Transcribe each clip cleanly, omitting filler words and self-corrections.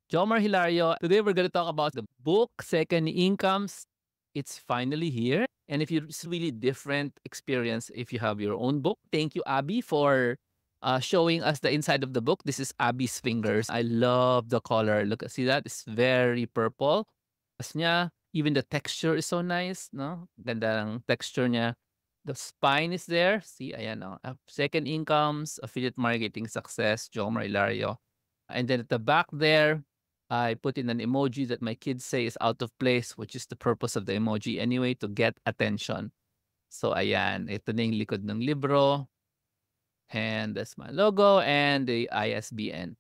Jomar Hilario. Today we're going to talk about the book Second Incomes. It's finally here. And if you it's really different experience if you have your own book. Thank you, Abby, for showing us the inside of the book. This is Abby's fingers. I love the color. Look, see that? It's very purple. As niya, even the texture is so nice, no? Ganda ng texture niya. The spine is there. See, ayan, no? Second Incomes, Affiliate Marketing Success, Jomar Hilario. And then at the back there, I put in an emoji that my kids say is out of place, which is the purpose of the emoji anyway, to get attention. So ayan, ito na yung likod ng libro. And that's my logo and the ISBN.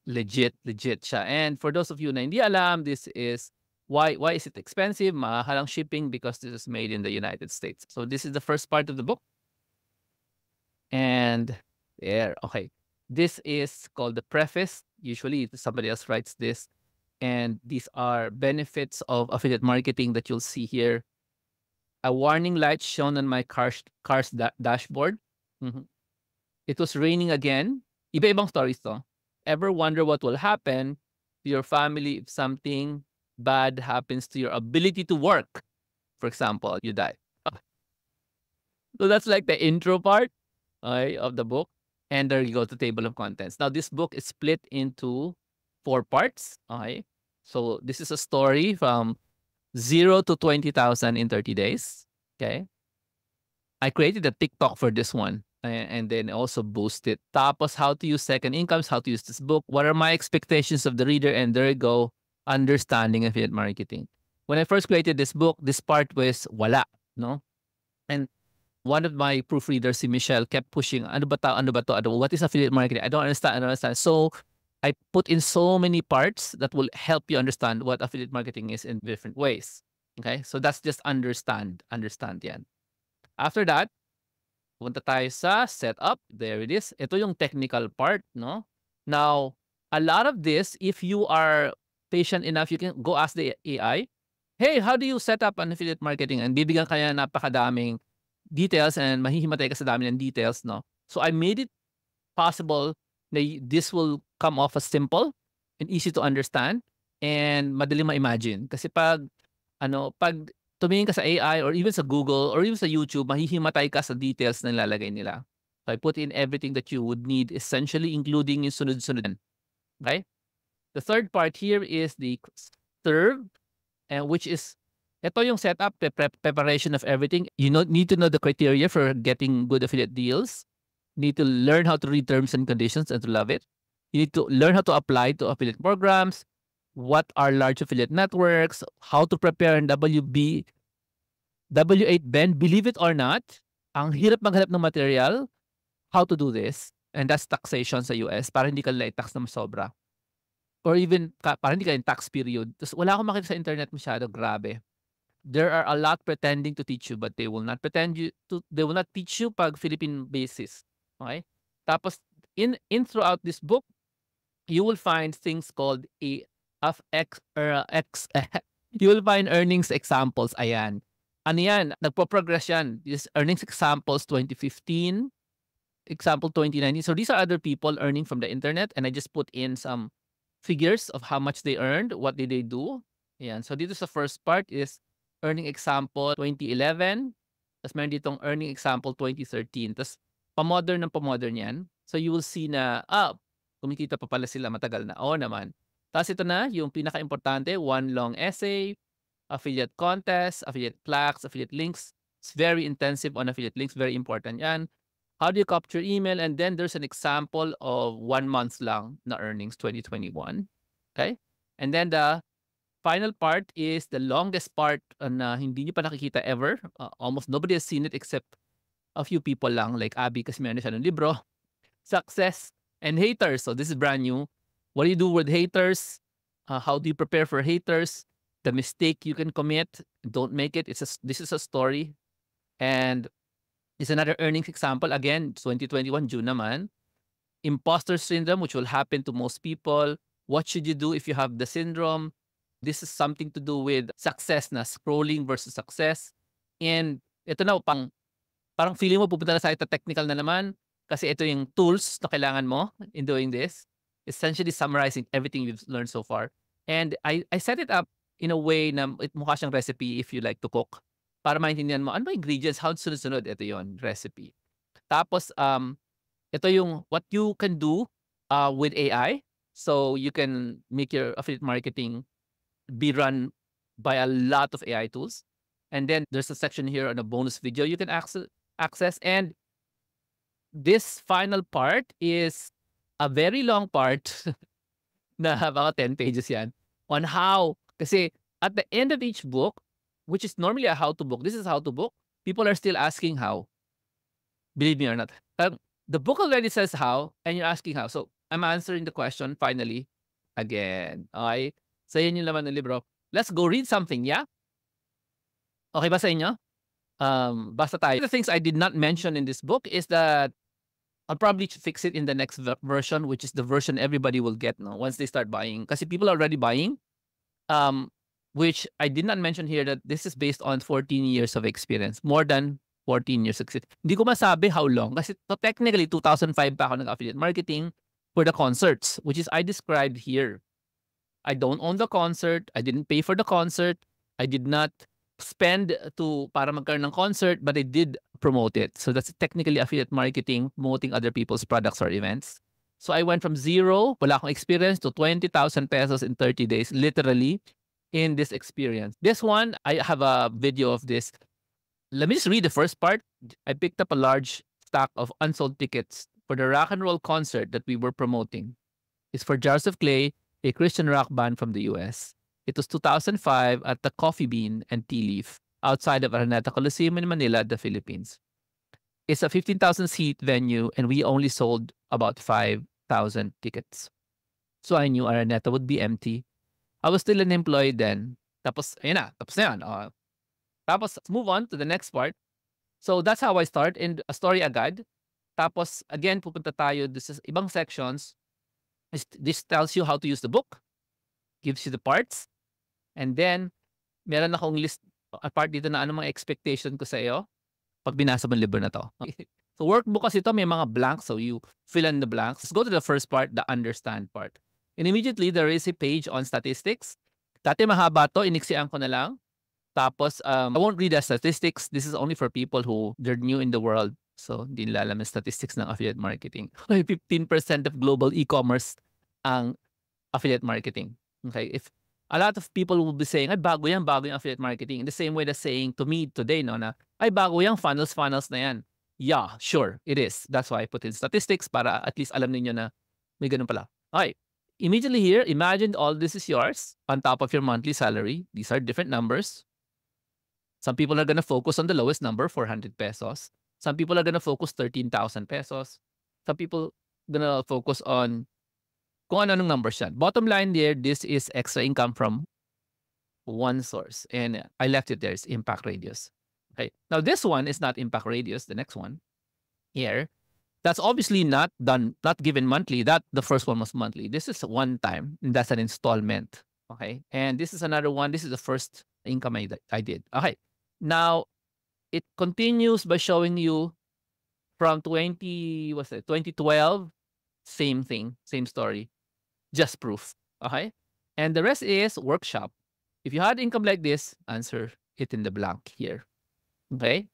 Legit siya. And for those of you na hindi alam, this is why is it expensive? Mahal ang shipping because this is made in the United States. So this is the first part of the book. And there, okay. This is called the preface. Usually somebody else writes this. And these are benefits of affiliate marketing that you'll see here. A warning light shown on my car's dashboard. Mhm. It was raining again. Iba-ibang stories to. Ever wonder what will happen to your family if something bad happens to your ability to work? For example, you die. Okay. So that's like the intro part, okay, of the book. And there you go, the table of contents. Now, this book is split into 4 parts. Okay. So this is a story from 0 to 20,000 in 30 days. Okay. I created a TikTok for this one and then also boost it. Tapos how to use second incomes, how to use this book. What are my expectations of the reader? And there you go, understanding affiliate marketing. When I first created this book, this part was wala, no? And one of my proofreaders, si Michelle, kept pushing, ano ba to, ano ba to, ano, what is affiliate marketing? I don't understand. So I put in so many parts that will help you understand what affiliate marketing is in different ways. Okay? So that's just understand yan. After that, punta tayo sa setup. There it is. Ito yung technical part, no? Now, a lot of this, if you are patient enough, you can go ask the AI, hey, how do you set up an affiliate marketing? And bibigyan kaya napakadaming details and mahihimatay ka sa dami ng details, no? So I made it possible na this will come off as simple and easy to understand and madali ma-imagine. Kasi pag tumingin ka sa AI or even sa Google or even sa YouTube, mahihimatay ka sa details na nilalagay nila. So I put in everything that you would need, essentially including yung sunod-sunod. Okay? The third part here is the serve, which is ito yung setup, preparation of everything. You need to know the criteria for getting good affiliate deals. You need to learn how to read terms and conditions and to love it. You need to learn how to apply to affiliate programs. What are large affiliate networks? How to prepare an W8 Ben. Believe it or not, ang hirap maghanap ng material. How to do this. And that's taxation sa US para hindi ka tax na sobra. Or even para hindi ka in tax period. Tapos wala akong makita sa internet masyado. Grabe. There are a lot pretending to teach you, but they will not they will not teach you pag Philippine basis. Okay? Tapos, in throughout this book, you will find things called you will find earnings examples. Ayan. Ano yan? Nagpo-progress yan. This earnings examples 2015, example 2019. So these are other people earning from the internet and I just put in some figures of how much they earned, what did they do. Ayan. So dito sa first part is earning example 2011. Tapos meron ditong earning example 2013. Tapos pa-modern yan. So you will see na, kumikita pa pala sila matagal na. Oo naman. Tapos ito na, yung pinaka-importante, one long essay, affiliate contest, affiliate plaques, affiliate links. It's very intensive on affiliate links. Very important yan. How do you capture email? And then there's an example of 1 month lang na earnings 2021. Okay? And then the final part is the longest part na hindi niyo pa nakikita ever. Almost nobody has seen it except a few people lang like Abby kasi meron siya ng libro. Success and haters. So this is brand new. What do you do with haters? How do you prepare for haters? The mistake you can commit. Don't make it. This is a story. And it's another earnings example. Again, 2021 June naman. Imposter syndrome, which will happen to most people. What should you do if you have the syndrome? This is something to do with success na scrolling versus success. And ito na, parang feeling mo pupunta na sa technical na naman kasi ito yung tools na kailangan mo in doing this. essentially summarizing everything we've learned so far. And I set it up in a way na mukha siyang recipe if you like to cook. Para maintindihan mo, ano ba ingredients? How sunod-sunod? Ito yon recipe. Tapos, ito yung what you can do with AI. So you can make your affiliate marketing be run by a lot of AI tools. And then there's a section here on a bonus video you can access. And this final part is a very long part na baka 10 pages yan on how, kasi at the end of each book, which is normally a how-to book, this is how-to book, people are still asking how. Believe me or not. The book already says how, and you're asking how. So, I'm answering the question finally again. Okay? So, yun yung laman ng libro. Let's go read something, yeah? Okay ba sa inyo? Basta tayo. The things I did not mention in this book is that I'll probably fix it in the next version, which is the version everybody will get now once they start buying. Kasi people are already buying, which I did not mention here that this is based on 14 years of experience. More than 14 years of experience. Hindi ko masabi how long. Kasi technically, 2005 pa ako nag-affiliate marketing for the concerts, which is I described here. I don't own the concert. I didn't pay for the concert. I did not spend to para magkaroon ng concert, but I did promote it. So that's technically affiliate marketing, promoting other people's products or events. So I went from zero, wala akong experience, to 20,000 pesos in 30 days, literally, in this experience. This one, I have a video of this. Let me just read the first part. I picked up a large stack of unsold tickets for the rock and roll concert that we were promoting. It's for Jars of Clay, a Christian rock band from the US. It was 2005 at the Coffee Bean and Tea Leaf outside of Araneta Coliseum in Manila, the Philippines. It's a 15,000 seat venue and we only sold about 5,000 tickets. So I knew Araneta would be empty. I was still unemployed then. Tapos, ayun na. Tapos na yan. Tapos, let's move on to the next part. So that's how I start in a story agad. Tapos, again, pupunta tayo this is ibang sections. This tells you how to use the book. Gives you the parts. And then, meron akong list, a part dito na ano mga expectation ko sa iyo pag binasa mo libro na to. So, workbook kasi ito, may mga blanks. So, you fill in the blanks. Let's go to the first part, the understand part. And immediately, there is a page on statistics. Dati mahaba to, iniksian ko na lang. Tapos, I won't read the statistics. This is only for people who, they're new in the world. So, hindi nila alam yung statistics ng affiliate marketing. 15% of global e-commerce ang affiliate marketing. Okay? If a lot of people will be saying, ay, bago yung affiliate marketing. In the same way that's saying to me today, no, na, ay, bago yung funnels na yan. Yeah, sure, it is. That's why I put in statistics para at least alam niyo na may ganun pala. Okay. Immediately here, imagine all this is yours on top of your monthly salary. These are different numbers. Some people are going to focus on the lowest number, 400 pesos. Some people are going to focus 13,000 pesos. Some people going to focus on kung ano-anong numbers yan. Bottom line there, this is extra income from one source. And I left it there. It's Impact Radius. Okay. Now, this one is not Impact Radius. The next one here. That's obviously not done, not given monthly. That the first one was monthly. This is one time. And that's an installment. Okay. And this is another one. This is the first income I did. Okay. Now, it continues by showing you from 2012, same thing, same story, just proof. Okay. And the rest is workshop. If you had income like this, answer it in the blank here. Okay.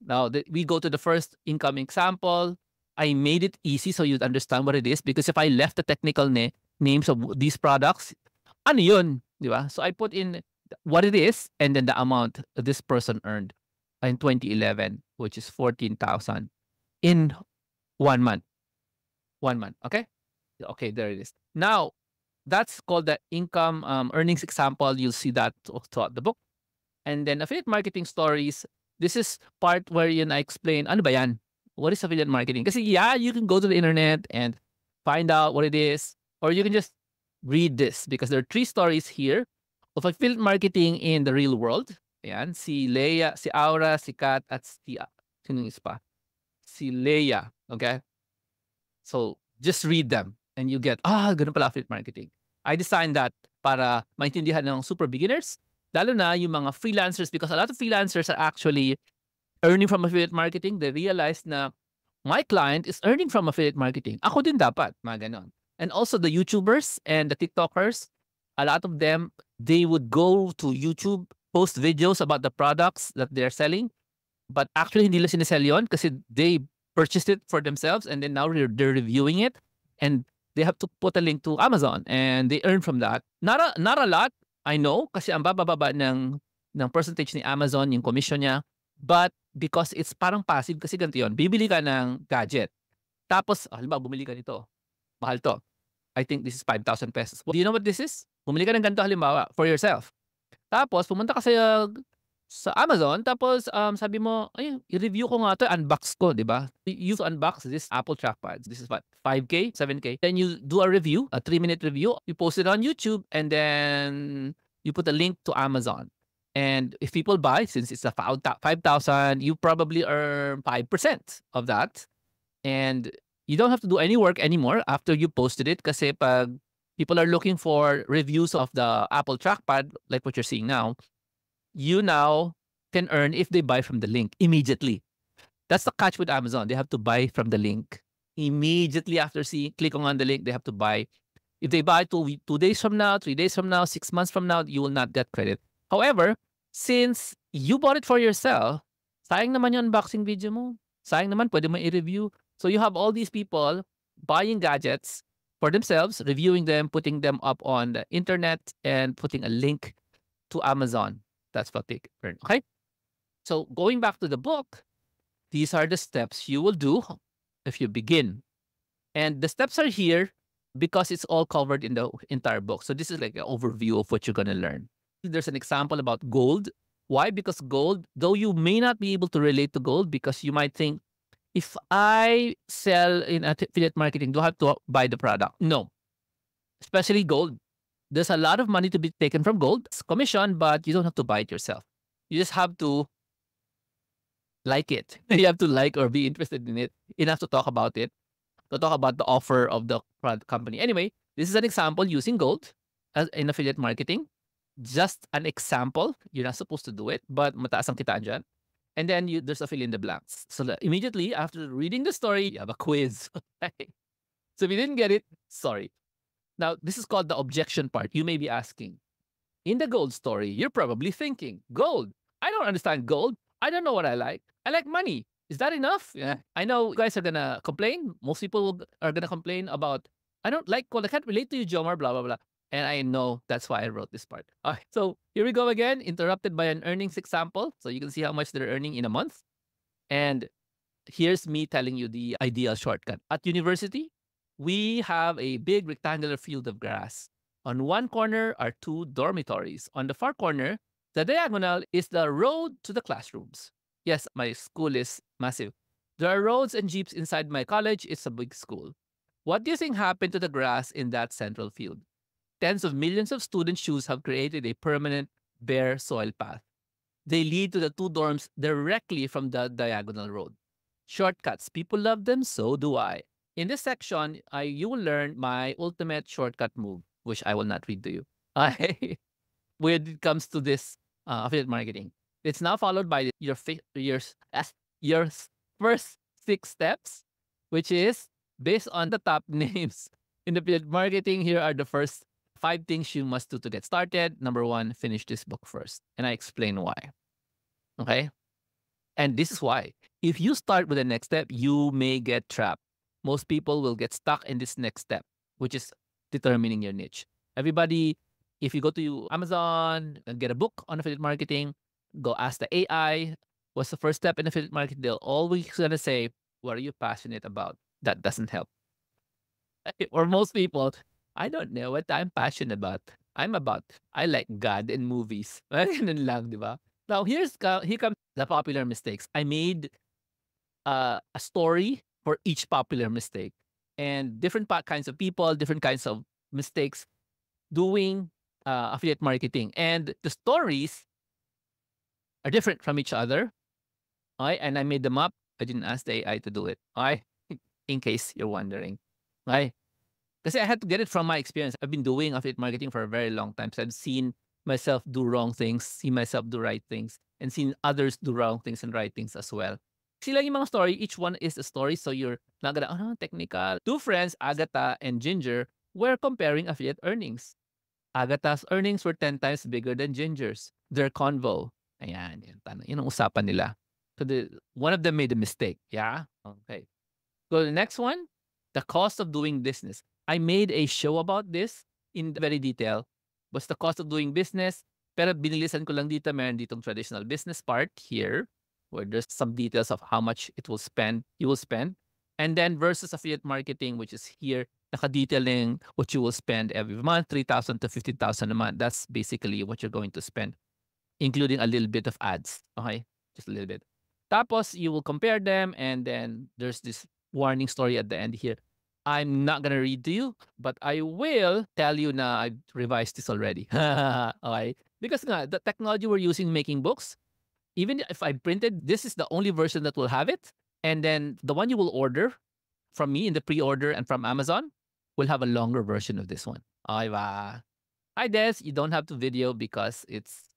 Now, we go to the first income example. I made it easy so you'd understand what it is because if I left the technical names of these products, ano yun? Di ba? So I put in what it is and then the amount this person earned in 2011, which is 14,000 in 1 month. 1 month. Okay? Okay, there it is. Now, that's called the income earnings example. You'll see that throughout the book. And then affiliate marketing stories. This is part wherein I explain, ano ba yan? What is affiliate marketing? Kasi yeah, you can go to the internet and find out what it is. Or you can just read this because there are 3 stories here of affiliate marketing in the real world. Ayan, si Leia, si Aura, si Kat, at si, sino yung isa? Si Leia. Okay? So, just read them and you get, ganun pala affiliate marketing. I designed that para maintindihan ng super beginners, lalo na yung mga freelancers because a lot of freelancers are actually earning from affiliate marketing. They realize na my client is earning from affiliate marketing. Ako din dapat, mga ganon. And also the YouTubers and the TikTokers, a lot of them, they would go to YouTube, post videos about the products that they're selling, but actually hindi nila sinesell yun kasi they purchased it for themselves and then now they're reviewing it and they have to put a link to Amazon and they earn from that. Not a lot, I know, kasi ang bababa ng percentage ni Amazon, yung commission niya. But because it's parang passive kasi ganito yun, bibili ka ng gadget. Tapos, halimbawa, bumili ka nito. Mahal to. I think this is 5,000 pesos. Do you know what this is? Bumili ka ng ganito halimbawa for yourself. Tapos, pumunta ka sa Amazon, tapos sabi mo, ay, i-review ko nga to, unbox ko, di ba? You unbox this Apple trackpad. This is what, 5K, 7K. Then you do a review, a 3-minute review. You post it on YouTube, and then you put a link to Amazon. And if people buy, since it's a 5,000, you probably earn 5% of that. And you don't have to do any work anymore after you posted it kasi pag people are looking for reviews of the Apple trackpad, like what you're seeing now, you now can earn if they buy from the link immediately. That's the catch with Amazon. They have to buy from the link. Immediately after clicking on the link, they have to buy. If they buy 2 days from now, 3 days from now, 6 months from now, you will not get credit. However, since you bought it for yourself, sayang naman yung unboxing video mo. Sayang naman, pwede mo i-review. So you have all these people buying gadgets for themselves, reviewing them, putting them up on the internet, and putting a link to Amazon. That's what they earn. Okay? So going back to the book, these are the steps you will do if you begin. And the steps are here because it's all covered in the entire book. So this is like an overview of what you're going to learn. There's an example about gold. Why? Because gold, though you may not be able to relate to gold because you might think, if I sell in affiliate marketing, do I have to buy the product? No. Especially gold. There's a lot of money to be taken from gold. It's commission, but you don't have to buy it yourself. You just have to like it. You have to like or be interested in it enough to talk about it, to talk about the offer of the product company. Anyway, this is an example using gold as in affiliate marketing. Just an example. You're not supposed to do it, but mataas ang kitaan dyan. And then there's a fill in the blanks. So immediately after reading the story, you have a quiz. So if you didn't get it, sorry. Now, this is called the objection part. You may be asking, in the gold story, you're probably thinking, gold? I don't understand gold. I don't know what I like. I like money. Is that enough? Yeah. I know you guys are going to complain. Most people are going to complain about, I don't like gold. I can't relate to you, Jomar, blah, blah, blah. And I know that's why I wrote this part. All right, so here we go again, interrupted by an earnings example. So you can see how much they're earning in a month. And here's me telling you the ideal shortcut. At university, we have a big rectangular field of grass. On one corner are 2 dormitories. On the far corner, the diagonal is the road to the classrooms. Yes, my school is massive. There are roads and jeeps inside my college. It's a big school. What do you think happened to the grass in that central field? Tens of millions of students' shoes have created a permanent bare soil path. They lead to the 2 dorms directly from the diagonal road. Shortcuts. People love them, so do I. In this section, you will learn my ultimate shortcut move, which I will not read to you. When it comes to this affiliate marketing, it's now followed by your first 6 steps, which is based on the top names in affiliate marketing. Here are the first 5 things you must do to get started. Number 1, finish this book first. And I explain why. Okay? And this is why. If you start with the next step, you may get trapped. Most people will get stuck in this next step, which is determining your niche. Everybody, if you go to Amazon and get a book on affiliate marketing, go ask the AI, what's the first step in affiliate marketing? They'll always gonna say, what are you passionate about? That doesn't help. Or most people, I don't know what I'm passionate about. I like God and movies. Ganun lang, di ba? Now, here comes the popular mistakes. I made a story for each popular mistake. And different kinds of people, different kinds of mistakes doing affiliate marketing. And the stories are different from each other. Okay? And I made them up. I didn't ask the AI to do it. Okay? In case you're wondering. Okay? Kasi I had to get it from my experience. I've been doing affiliate marketing for a very long time. So I've seen myself do wrong things, see myself do right things, and seen others do wrong things and right things as well. Sila yung mga story, each one is a story. So you're not gonna, technical. Two friends, Agatha and Ginger, were comparing affiliate earnings. Agatha's earnings were 10 times bigger than Ginger's. Their convo. Ayan, yun ang usapan nila. So one of them made a mistake. Yeah? Okay. Go to the next one. The cost of doing business. I made a show about this in very detail. What's the cost of doing business? Pero binilisan ko lang dito. Meron ditong traditional business part here where there's some details of how much you will spend. And then versus affiliate marketing, which is here, naka-detailing what you will spend every month, 3,000 to 15,000 a month. That's basically what you're going to spend, including a little bit of ads. Okay? Just a little bit. Tapos, you will compare them, and then there's this warning story at the end here. I'm not gonna read to you, but I will tell you na I've revised this already. Okay? Because nga, the technology we're using making books, even if I printed, this is the only version that will have it. And then the one you will order from me in the pre-order and from Amazon will have a longer version of this one. Okay ba? Hi, Des. You don't have to video because it's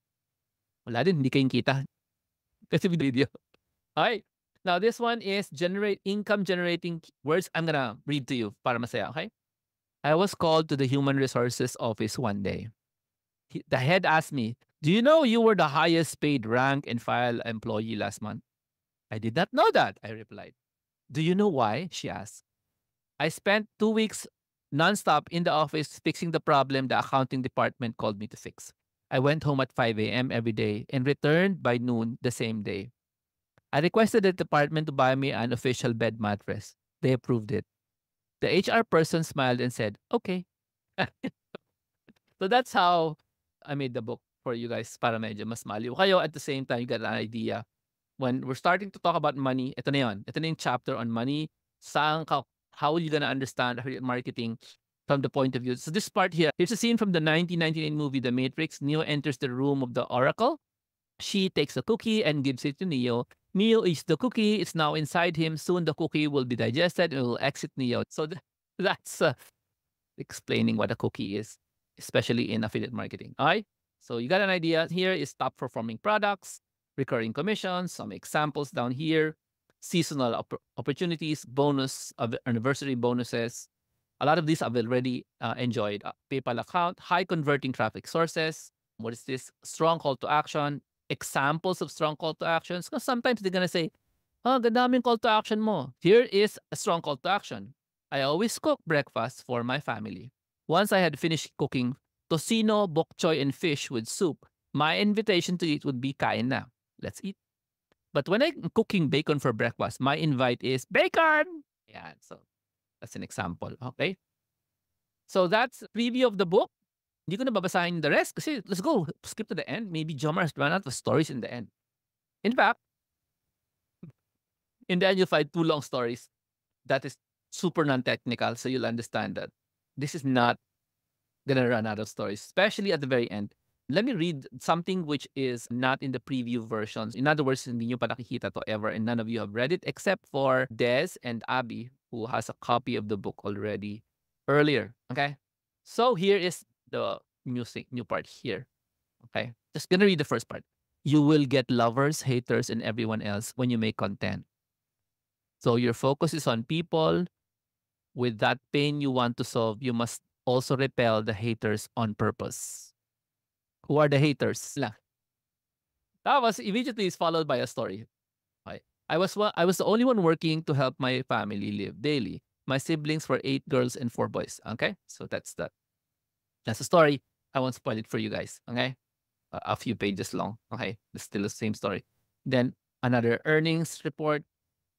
wala din, hindi kayong kita. Kasi video. Okay. Now, this one is generate income generating words. I'm gonna read to you para masaya, okay? I was called to the human resources office one day. The head asked me, "Do you know you were the highest paid rank and file employee last month?" I did not know that, I replied. "Do you know why?" she asked. I spent 2 weeks nonstop in the office fixing the problem the accounting department called me to fix. I went home at 5 a.m. every day and returned by noon the same day. I requested the department to buy me an official bed mattress. They approved it. The HR person smiled and said, "Okay." So that's how I made the book for you guys para medyo mas maliw kayo. At the same time, you got an idea. When we're starting to talk about money, ito na yun. Ito na yung chapter on money. How are you gonna understand affiliate marketing from the point of view? So this part here, here's a scene from the 1999 movie The Matrix. Neo enters the room of the Oracle. She takes a cookie and gives it to Neo. Neo eats the cookie. It's now inside him. Soon the cookie will be digested and will exit Neo. So that's explaining what a cookie is, especially in affiliate marketing. All right. So you got an idea. Here is top performing products, recurring commissions, some examples down here, seasonal opportunities, anniversary bonuses. A lot of these I've already enjoyed. PayPal account, high converting traffic sources. What is this? Strong call to action, examples of strong call to actions. Because sometimes they're going to say, gandaming call to action mo. Here is a strong call to action. I always cook breakfast for my family. Once I had finished cooking tocino, bok choy, and fish with soup, my invitation to eat would be kain na. Let's eat. But when I'm cooking bacon for breakfast, my invite is bacon. Yeah, so that's an example. Okay. So that's preview of the book. Hindi ko na babasahin the rest kasi let's go. Skip to the end. Maybe Jomar has run out of stories in the end. In fact, in the end, you'll find 2 long stories that is super non-technical. So you'll understand that this is not gonna run out of stories, especially at the very end. Let me read something which is not in the preview versions. In other words, hindi nyo pa nakikita to ever and none of you have read it except for Des and Abby, who has a copy of the book already earlier. Okay? So here is the new part here. Okay? Just gonna read the first part. You will get lovers, haters, and everyone else when you make content. So your focus is on people. With that pain you want to solve, you must also repel the haters on purpose. Who are the haters? Lang. That was immediately is followed by a story. Okay. I was the only one working to help my family live daily. My siblings were 8 girls and 4 boys. Okay, so that's that. That's the story. I won't spoil it for you guys. Okay, a few pages long. Okay, it's still the same story. Then another earnings report,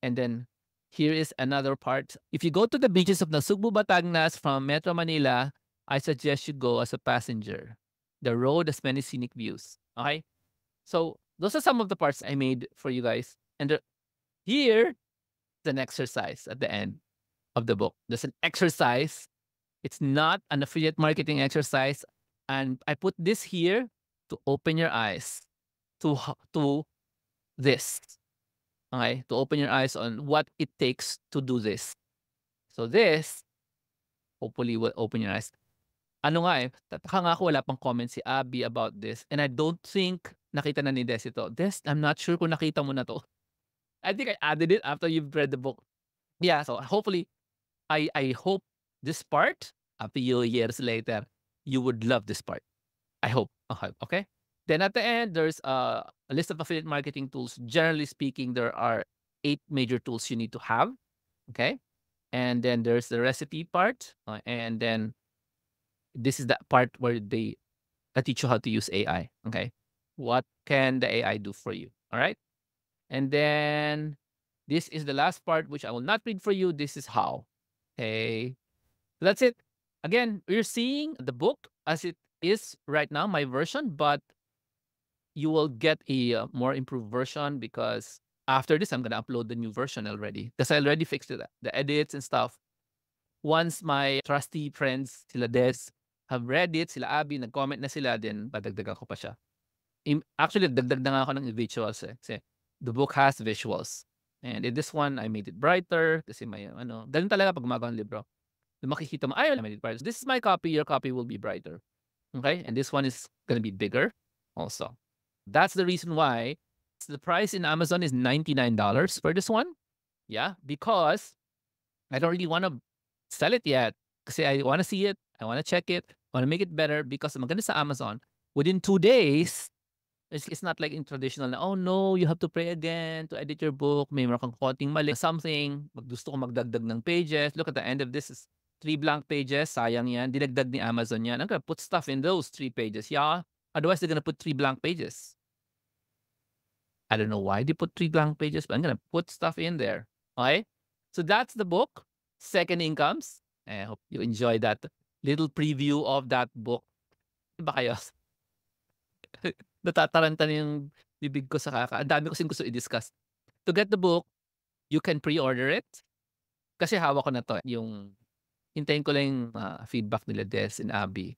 and then here is another part. If you go to the beaches of Nasugbu, Batangas from Metro Manila, I suggest you go as a passenger. The road has many scenic views. Okay, so those are some of the parts I made for you guys. And here, an exercise at the end of the book. There's an exercise. It's not an affiliate marketing exercise, and I put this here to open your eyes to this. Okay, to open your eyes on what it takes to do this. So this, hopefully, will open your eyes. Ano nga tataka nga ako wala pang comment si Abby about this, and I don't think nakita na ni Des ito. Des, I'm not sure kung nakita mo na to. I think I added it after you've read the book. Yeah, so hopefully, I hope this part, a few years later, you would love this part. I hope. Okay. Okay. Then at the end, there's a list of affiliate marketing tools. Generally speaking, there are 8 major tools you need to have. Okay. And then there's the recipe part. And then this is the part where they teach you how to use AI. Okay. What can the AI do for you? All right. And then this is the last part, which I will not read for you. This is how. Okay. That's it. Again, you're seeing the book as it is right now, my version, but you will get a more improved version because after this, I'm gonna upload the new version already because I already fixed it, the edits and stuff. Once my trusty friends, sila Des, have read it, sila Abby, nag-comment na sila, then padagdagan ko pa siya. Actually, dagdag na nga ako ng visuals eh. Kasi the book has visuals. And in this one, I made it brighter kasi may ano. Ganun talaga pag gumagawa ng libro. Makikita mo, ay, I made it brighter. This is my copy, your copy will be brighter. Okay? And this one is gonna be bigger also. That's the reason why the price in Amazon is $99 for this one. Yeah, because I don't really want to sell it yet. Kasi I want to see it. I want to check it. I want to make it better because maganda sa Amazon. Within 2 days, it's not like in traditional na, oh no, you have to pray again to edit your book. May meron kang konting mali. Something. Gusto ko magdagdag ng pages. Look at the end of this is 3 blank pages. Sayang yan. Dinagdag ni Amazon yan. I'm gonna put stuff in those 3 pages. Yeah. Otherwise, they're gonna put 3 blank pages. I don't know why they put 3 blank pages, but I'm gonna put stuff in there. Okay? So that's the book, Second Incomes. I hope you enjoy that little preview of that book. Ba kayo? Natataranta na yung bibig ko sa kaka. Ang dami ko kasing gusto i-discuss. To get the book, you can pre-order it. Kasi hawak ko na to. Yung hintayin ko lang yung feedback nila Des and Abby.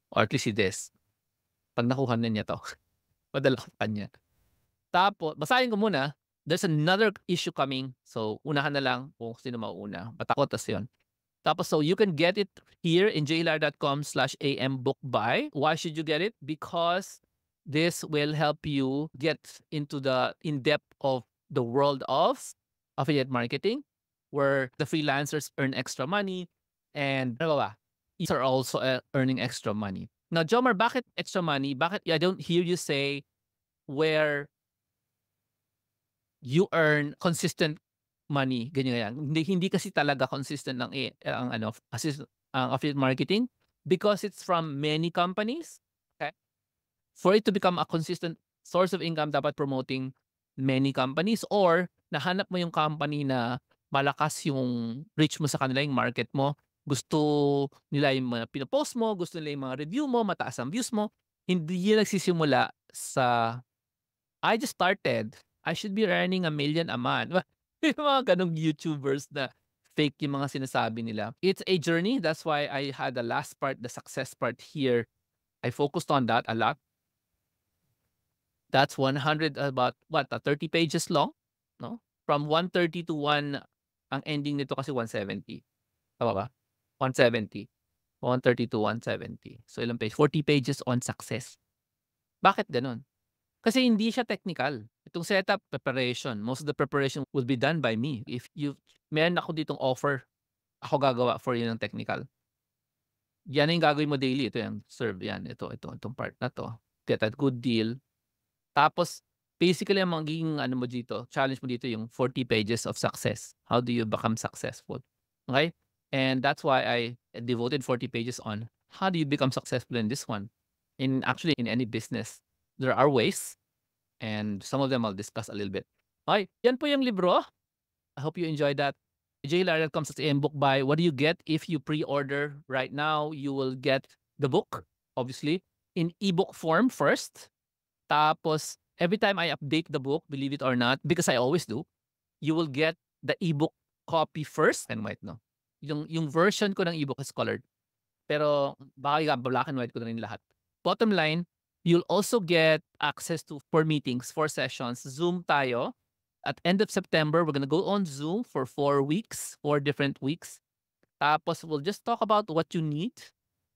Or at least si Des. Pag nakuha na niya to, padala ko kanya. Tapos, basahin ko muna. There's another issue coming. So, unahan na lang kung sino mauuna. Matakot tas yun. Tapos, so you can get it here in jlar.com/ambookbuy. Why should you get it? Because this will help you get into the in-depth of the world of affiliate marketing, where the freelancers earn extra money and ano ba? These are also earning extra money. Now, Jomar, bakit extra money? Bakit I don't hear you say where you earn consistent money, ganyan. Hindi kasi talaga consistent ang affiliate marketing because it's from many companies. Okay? For it to become a consistent source of income, dapat promoting many companies or nahanap mo yung company na malakas yung reach mo sa kanila, yung market mo. Gusto nila yung mga pinopost mo, gusto nila yung mga review mo, mataas ang views mo. Hindi yun nagsisimula sa I just started. I should be earning 1 million a month. Yung mga ganong YouTubers na fake yung mga sinasabi nila. It's a journey. That's why I had the last part, the success part here. I focused on that a lot. That's 100, about what, 30 pages long? No? From 130 to 1, ang ending nito kasi 170. Tama ba? 170. 130 to 170. So ilang page? 40 pages on success. Bakit ganun? Kasi hindi siya technical. Itong setup, preparation, most of the preparation will be done by me. If meron ako ditong offer, ako gagawa for you ng technical. Yan yung gagawin mo daily. Ito yung serve yan. Itong part na to. Get a good deal. Tapos, basically, ang magiging mo dito, challenge mo dito yung 40 pages of success. How do you become successful? Okay? And that's why I devoted 40 pages on how do you become successful in this one. Actually, in any business, there are ways. And some of them I'll discuss a little bit. Okay, yan po yung libro. I hope you enjoyed that. jlar.com/ambookbuy. What do you get if you pre-order right now? You will get the book, obviously, in ebook form first. Tapos, every time I update the book, believe it or not, because I always do, you will get the ebook copy first and white, no? Yung version ko ng ebook is colored. Pero baka black and white ko na rin lahat. Bottom line, you'll also get access to 4 meetings, 4 sessions. Zoom tayo. At end of September, we're gonna go on Zoom for 4 weeks, 4 different weeks. Tapos we'll just talk about what you need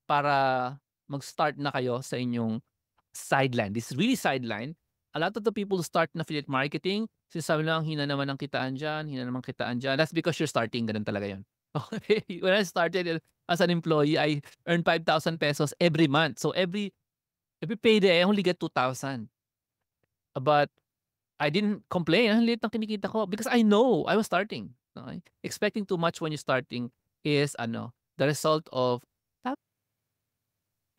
para mag-start na kayo sa inyong sideline. This is really sideline. A lot of the people who start in affiliate marketing Sinasabi lang, hina naman ang kitaan diyan, hina naman kitaan diyan. That's because you're starting, gano'n talaga 'yun. Okay, when I started as an employee, I earned 5,000 pesos every month. So every payday, I only get 2,000. But I didn't complain, ang liit ng kinikita ko because I know I was starting, okey? Expecting too much when you're starting is ano, the result of not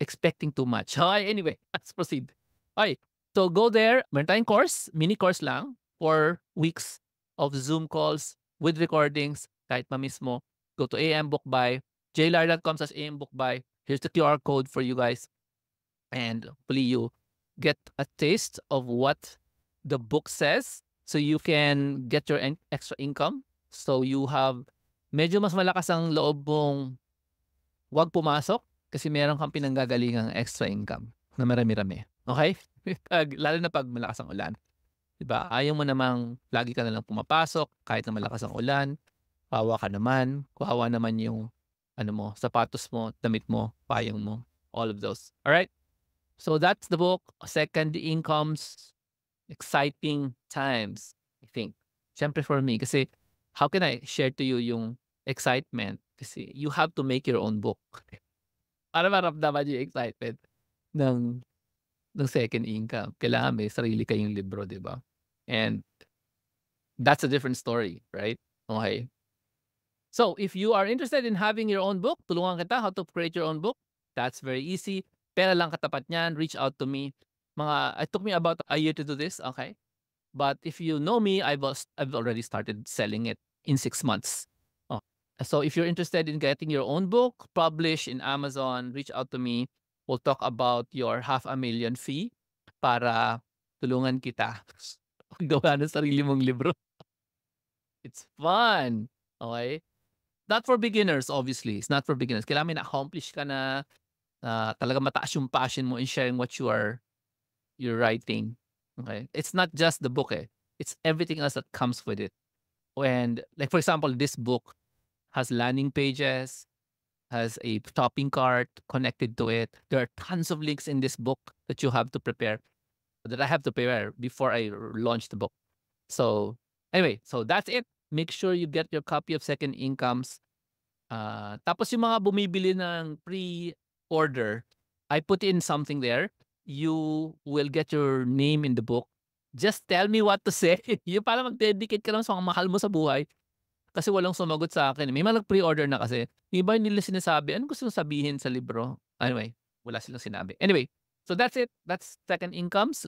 expecting too much. Okey, anyway, let's proceed. Okey, so go there, meron tayong course, mini course lang, 4 weeks of Zoom calls with recordings kahit pa mismo. Go to AM Book Buy, jlar.com/AM Book Buy. Here's the QR code for you guys, and hopefully you get a taste of what the book says so you can get your extra income. So you have medyo mas malakas ang loob mong 'wag pumasok kasi meron kang pinanggagalingang extra income na marami-rami, okey? Lalo na 'pag malakas ang ulan, 'di ba? Ayaw mo namang lagi ka na lang pumapasok kahit na malakas ang ulan, kawawa ka naman, kawawa naman yung ano mo, sapatos mo, damit mo, payong mo, all of those, alright? So that's the book, Second Incomes, Exciting Times, I think. Siyempre for me kasi how can I share to you yung excitement kasi you have to make your own book. Para maramdaman yung excitement ng second income. Kailangan may sarili kayong libro, 'di ba? And that's a different story, right? Okay. So if you are interested in having your own book, tulungan kita how to create your own book. That's very easy. Pera lang katapat niyan, reach out to me. It took me about a year to do this, okay? But if you know me, I've already started selling it in 6 months. Oh. So if you're interested in getting your own book published in Amazon, reach out to me. We'll talk about your 500,000 fee para tulungan kita gawa ng sarili mong libro. It's fun. Okay? Not for beginners, obviously. It's not for beginners. Kailangan may na-accomplish ka na, talagang mataas yung passion mo in sharing what you're writing. Okay? It's not just the book, eh. It's everything else that comes with it. And like for example, this book has landing pages, has a shopping cart connected to it. There are tons of links in this book that you have to prepare, that I have to prepare before I launch the book. So anyway, so that's it. Make sure you get your copy of Second Incomes. Tapos yung mga bumibili ng pre-order, I put in something there. You will get your name in the book. Just tell me what to say. Yung parang mag-dedicate ka lang sa mga mahal mo sa buhay. Kasi walang sumagot sa akin. May mga nag-pre-order na kasi. Yung iba hindi nila sinasabi, anong gusto mong sabihin sa libro? Anyway, wala silang sinabi. Anyway, so that's it. That's Second Incomes.